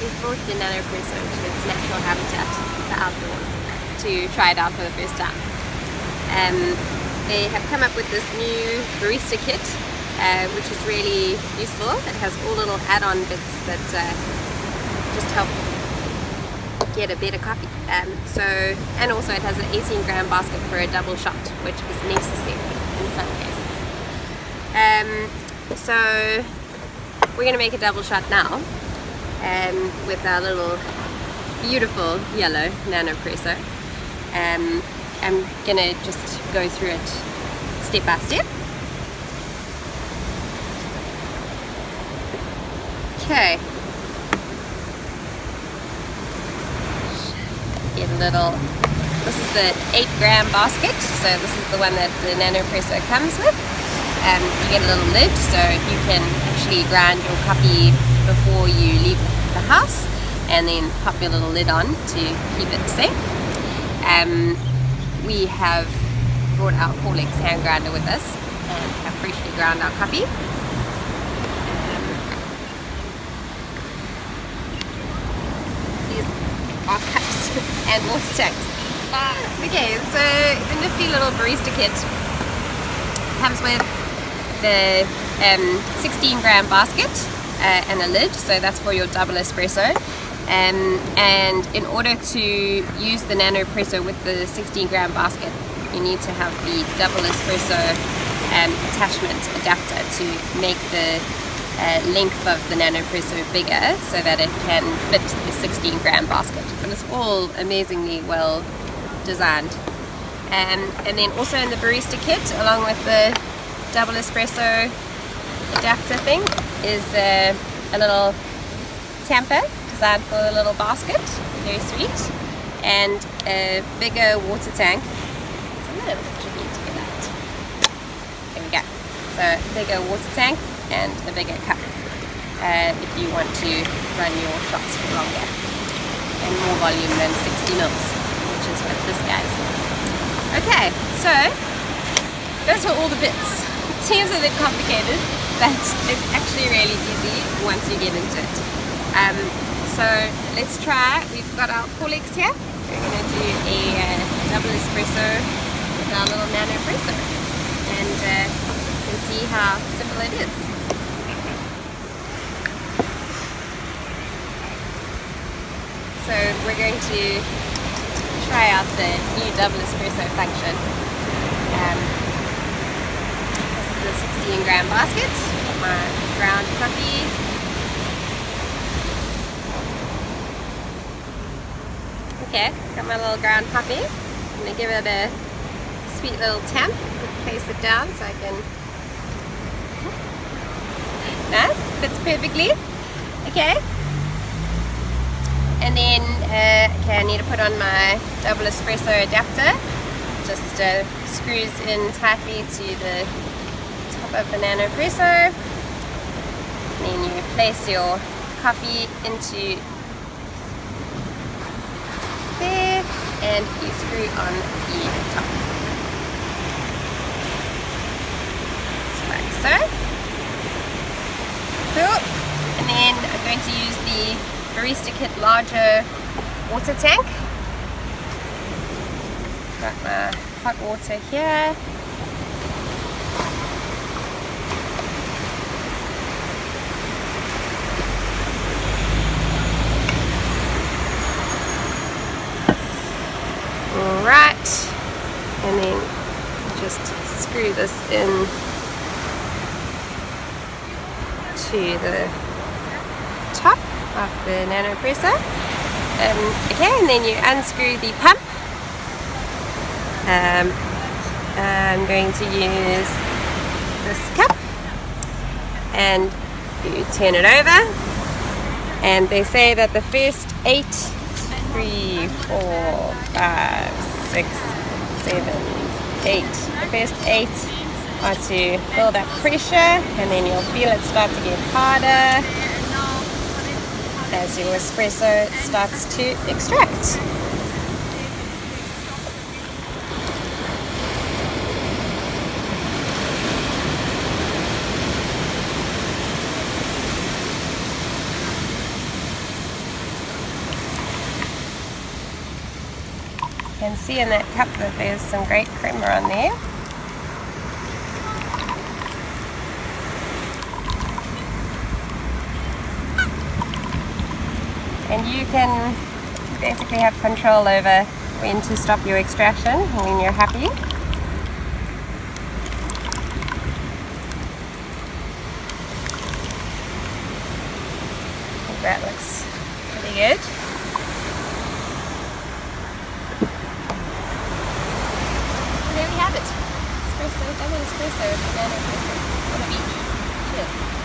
we've brought the Nanopresso into its natural habitat, the outdoors, to try it out for the first time. They have come up with this new Barista Kit, which is really useful. It has all little add-on bits that just help get a better coffee. And also it has an 18-gram basket for a double shot, which is necessary in some cases. So we're going to make a double shot now with our little beautiful yellow Nanopresso. I'm going to just go through it step by step. Okay. Get a little, this is the 8-gram basket, so this is the one that the Nanopresso comes with. You get a little lid so you can actually grind your coffee before you leave the house, and then pop your little lid on to keep it safe. We have brought our 4-legs hand grinder with us and have freshly ground our coffee. These are cups and water tanks. Okay, so the nifty little Barista Kit comes with the 16-gram basket and a lid, so that's for your double espresso. And in order to use the Nanopresso with the 16-gram basket, you need to have the Double Espresso attachment adapter to make the length of the Nanopresso bigger so that it can fit the 16-gram basket. But it's all amazingly well designed. And then also in the Barista Kit, along with the Double Espresso adapter thing, is a little tamper designed for a little basket, very sweet, and a bigger water tank. It's a little bit tricky to get out. There we go. So a bigger water tank and a bigger cup if you want to run your shots for longer and more volume than 60 mils, which is what this guy's. Okay, so those are all the bits. It seems a bit complicated, but it's actually really easy once you get into it. So let's try. We've got our 4-legs here. We're going to do a double espresso with our little Nanopresso, and you can see how simple it is. So we're going to try out the new double espresso function. This is the 16-gram basket, my ground coffee. Okay, got my little ground coffee. I'm going to give it a sweet little tamp. Place it down so I can... Nice, fits perfectly. Okay. And then, okay, I need to put on my Double Espresso Adapter. Just screws in tightly to the top of the Nanopresso. And then you place your coffee into there, and you screw on the top. Like so. Cool. And then I'm going to use the Barista Kit larger water tank. Got my hot water here. Right, and then just screw this in to the top of the Nanopresso. Okay, and then you unscrew the pump. I'm going to use this cup, and you turn it over, and they say that the first 8, 3, 4, 5, 6, 7, 8. The first 8 are to build up pressure, and then you'll feel it start to get harder as your espresso starts to extract. can see in that cup that there's some great creamer on there. And you can basically have control over when to stop your extraction when you're happy. I think that looks pretty good. And there we have it. Espresso, double espresso, Nanopresso on the beach. Cheers.